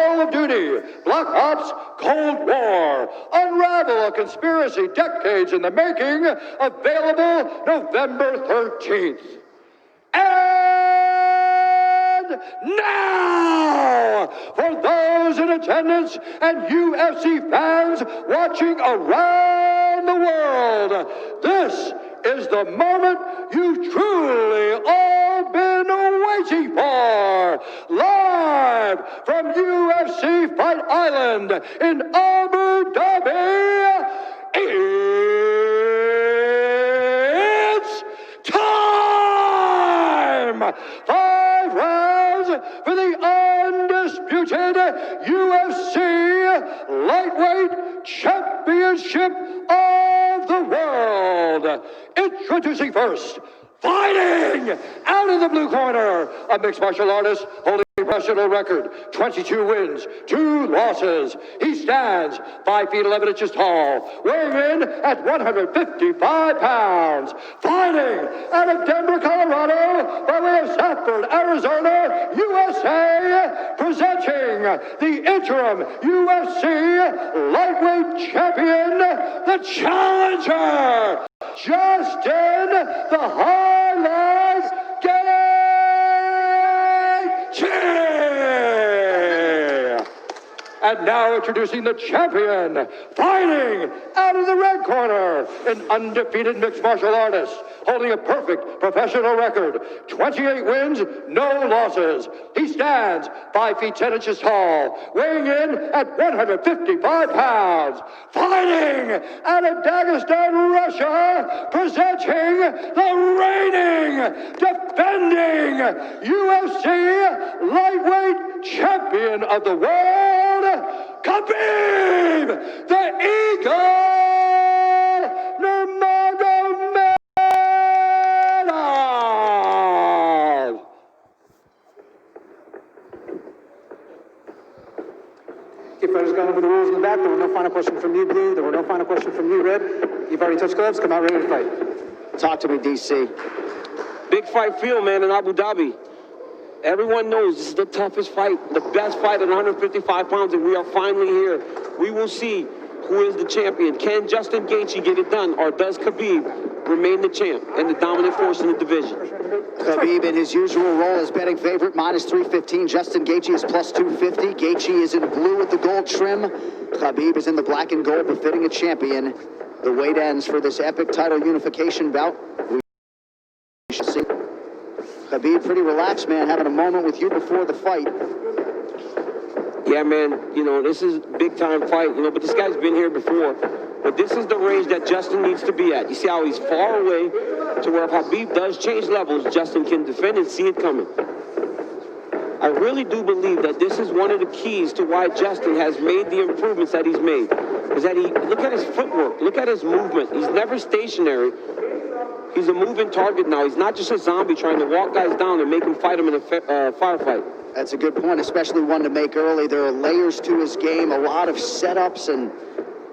Call of Duty, Black Ops, Cold War. Unravel a conspiracy decades in the making. Available November 13th. And now, for those in attendance and UFC fans watching around the world, this is the moment you've truly all been waiting for. Live from UFC Fight Island in Abu Dhabi, it's time! 5 rounds for the undisputed UFC Lightweight Championship of the World. Introducing first, fighting out of the blue corner, a mixed martial artist holding a professional record, 22 wins, 2 losses. He stands 5 feet 11 inches tall, weighing in at 155 pounds. Fighting out of Denver, Colorado, by way of Sanford, Arizona, USA, presenting the interim UFC lightweight champion, the challenger, Justin, the Highlights Geigy! And now introducing the champion, fighting out of the red corner, an undefeated mixed martial artist, holding a perfect professional record, 28 wins, no losses. He stands 5 feet 10 inches tall, weighing in at 155 pounds. Fighting out of Dagestan, Russia, presenting the reigning, defending UFC lightweight champion of the world, Khabib, the Eagle, nurmagomedov. Okay, fighters, gone over the rules in the back. There were no final questions from you, Blue. There were no final questions from you, Red. You've already touched gloves. Come out ready to fight. Talk to me, DC. Big fight field, man, in Abu Dhabi. Everyone knows this is the toughest fight, the best fight at 155 pounds, and we are finally here. We will see who is the champion. Can Justin Gaethje get it done, or does Khabib remain the champ and the dominant force in the division? Khabib, in his usual role as betting favorite, minus 315. Justin Gaethje is plus 250. Gaethje is in blue with the gold trim. Khabib is in the black and gold, befitting a champion. The wait ends for this epic title unification bout. We shall see. Khabib, pretty relaxed, man, having a moment with you before the fight. Yeah, man, you know, this is a big-time fight, you know, but this guy's been here before. But this is the range that Justin needs to be at. You see how he's far away to where if Khabib does change levels, Justin can defend and see it coming. I really do believe that this is one of the keys to why Justin has made the improvements that he's made. Is that look at his footwork, look at his movement. He's never stationary. He's a moving target now. He's not just a zombie trying to walk guys down and make them fight him in a firefight. That's a good point, especially one to make early. There are layers to his game, a lot of setups, and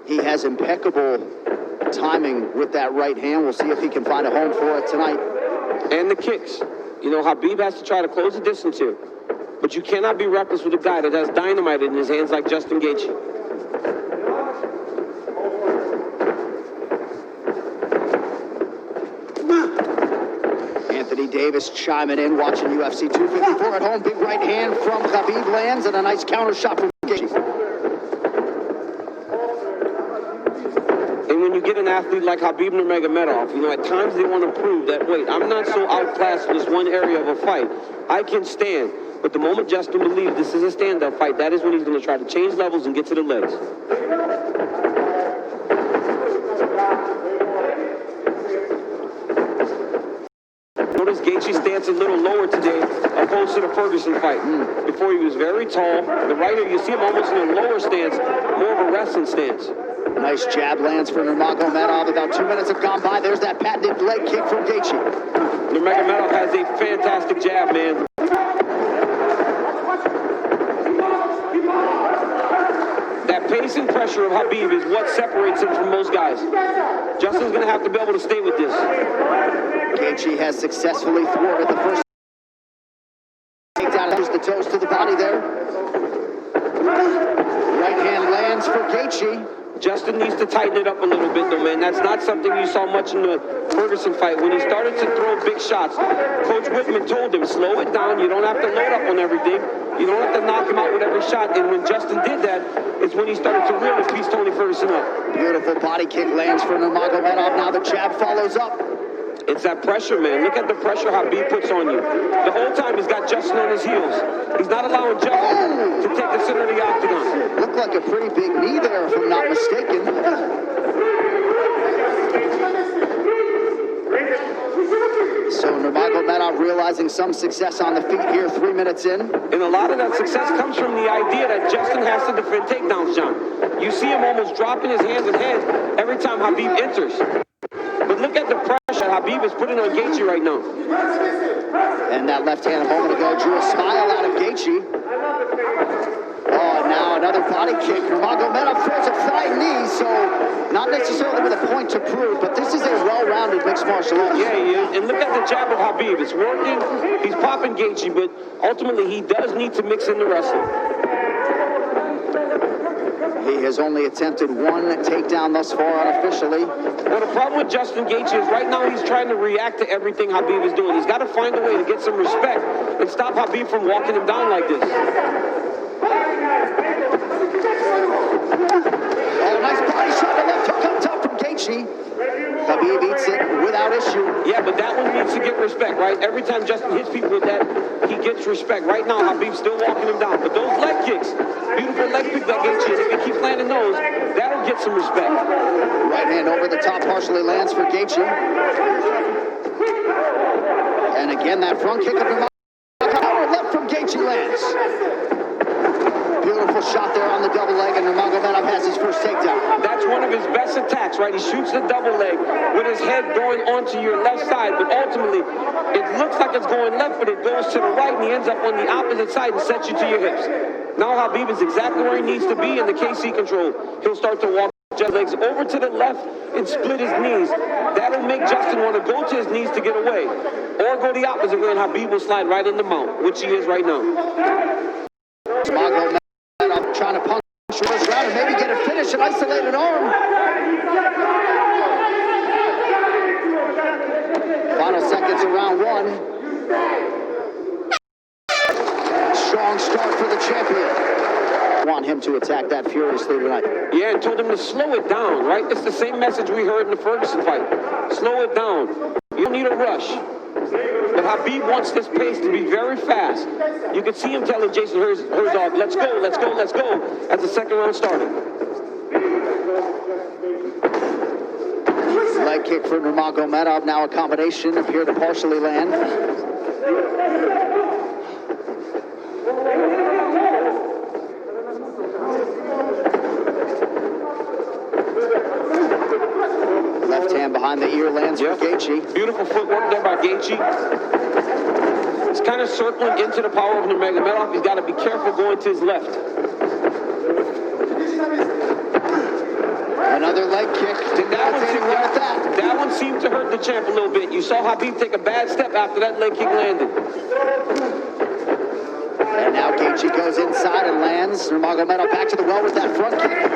he has impeccable timing with that right hand. We'll see if he can find a home for it tonight. And the kicks. You know, Khabib has to try to close the distance here. But you cannot be reckless with a guy that has dynamite in his hands like Justin Gaethje. Davis chiming in, watching UFC 254 at home. Big right hand from Khabib lands, and a nice counter shot from Gaethje. And when you get an athlete like Khabib Nurmagomedov, you know, at times they want to prove that, wait, I'm not so outclassed in this one area of a fight. I can stand. But the moment Justin believes this is a stand-up fight, that is when he's going to try to change levels and get to the legs. Gaethje's stance a little lower today opposed to the Ferguson fight. Before he was very tall. The right here, you see him almost in a lower stance, more of a wrestling stance. Nice jab lands for Nurmagomedov. About 2 minutes have gone by. There's that patented leg kick from Gaethje. Nurmagomedov has a fantastic jab, man. That pace and pressure of Khabib is what separates him from most guys. Justin's going to have to be able to stay with this. Gaethje has successfully thwarted the first takedown. There's the toes to the body there. for Gaethje. Justin needs to tighten it up a little bit, though, man. That's not something you saw much in the Ferguson fight. When he started to throw big shots, Coach Whitman told him, slow it down. You don't have to load up on everything. You don't have to knock him out with every shot. And when Justin did that, is when he started to really piece Tony Ferguson up. Beautiful body kick lands for nurmagomedov. Now the jab follows up. It's that pressure, man. Look at the pressure Khabib puts on you. The whole time he's got Justin on his heels. He's not allowing Justin to take the center of the octagon. Looked like a pretty big knee there, if I'm not mistaken. So nurmagomedov realizing some success on the feet here 3 minutes in. And a lot of that success comes from the idea that Justin has to defend takedowns, John. You see him almost dropping his hands and head every time Khabib enters. But look at the pressure Khabib is putting on Gaethje right now. And that left hand a moment ago drew a smile out of Gaethje. Oh, now another body kick. Nurmagomedov throws a flying knee, so not necessarily with a point to prove, but this is a well-rounded mixed martial art. Yeah, he is. And look at the jab of Khabib. It's working. He's popping Gaethje, but ultimately he does need to mix in the wrestling. He has only attempted one takedown thus far unofficially. Well, the problem with Justin Gaethje is right now he's trying to react to everything Khabib is doing. He's got to find a way to get some respect and stop Khabib from walking him down like this. Oh, nice body shot. The left hook up top from Gaethje. Khabib eats it without issue. Yeah, but that one needs to get respect, right? Every time Justin hits people with that, he gets respect. Right now, Khabib's still walking him down. But those leg kicks, beautiful leg kicks that Gaethje, if he keeps landing those, that'll get some respect. Right hand over the top partially lands for Gaethje. And again, that front kick of the power left from Gaethje lands. Beautiful shot there on the double leg, and Nurmagomedov has his first takedown. That's one of his best attacks, right? He shoots the double leg with his head going onto your left side, but ultimately, it looks like it's going left, but it goes to the right, and he ends up on the opposite side and sets you to your hips. Now Khabib is exactly where he needs to be in the KC control. He'll start to walk his legs over to the left and split his knees. That'll make Justin want to go to his knees to get away, or go the opposite way, and Khabib will slide right in the mount, which he is right now. Nurmagomedov trying to punch first round and maybe get a finish, an isolated arm. Final seconds of round one. Strong start for the champion. Want him to attack that furiously tonight. Yeah, and told him to slow it down, right? It's the same message we heard in the Ferguson fight. Slow it down. You don't need a rush. But Khabib wants this pace to be very fast. You can see him telling Jason Herzog, let's go, let's go, let's go, as the second round started. Leg kick for Nurmagomedov, now a combination, appear to partially land. Left hand behind the ear lands for Gaethje. Beautiful footwork there by Gaethje. He's kind of circling into the power of Nurmagomedov. He's got to be careful going to his left. Another leg kick. That one seemed to hurt the champ a little bit. You saw Khabib take a bad step after that leg kick landed. And now Gaethje goes inside and lands. Nurmagomedov back to the well with that front kick.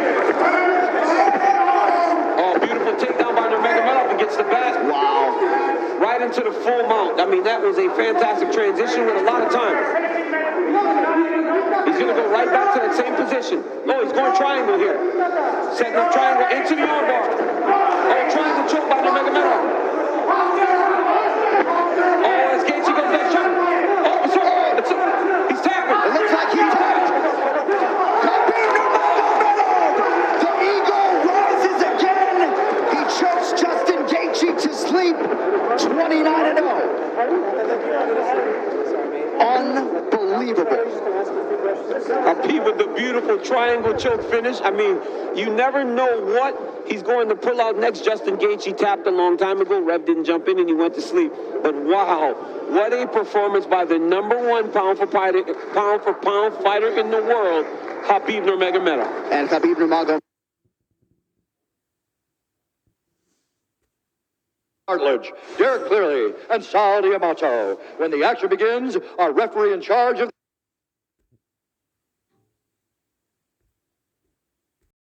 Oh, beautiful takedown by Nurmagomedov against the bat. Wow. Right into the full mount. I mean, that was a fantastic transition with a lot of time. He's going to go right back to that same position. Oh, he's going triangle here. Setting up triangle into the armbar. Oh, triangle choke by Nurmagomedov. Oh, as Gaethje goes back shot. Oh, he's tapping. It looks like he tapped. The eagle rises again. He chokes Justin Gaethje to sleep. 29-0. Unbelievable. Khabib with the beautiful triangle choke finish. I mean, you never know what he's going to pull out next. Justin Gaethje tapped a long time ago. Rev didn't jump in and he went to sleep. But wow, what a performance by the #1 pound for pound fighter in the world, Khabib Nurmagomedov. And Khabib Nurmagomedov. Cartilage, Derek Cleary, and Sal Diamato. When the action begins, our referee in charge of